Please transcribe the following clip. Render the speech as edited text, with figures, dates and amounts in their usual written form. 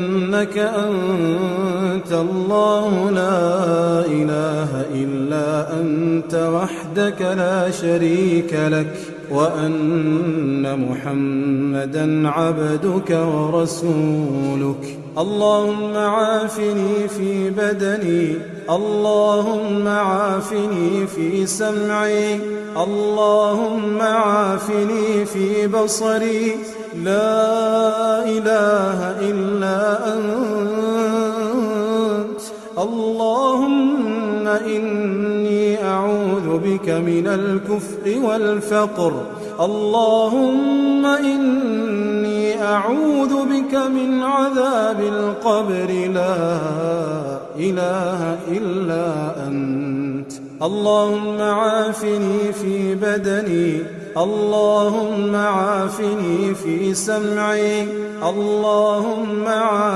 إنك أنت الله لا إله إلا أنت وحدك لا شريك لك وأن محمدا عبدك ورسولك. اللهم عافني في بدني، اللهم عافني في سمعي، اللهم عافني في بصري، لا إله إلا أنت. اللهم إني أعوذ بك من الكفر والفقر، اللهم إني أعوذ بك من عذاب القبر، لا إله إلا أنت. اللهم عافني في بدني، اللهم عافني في سمعي، اللهم عافني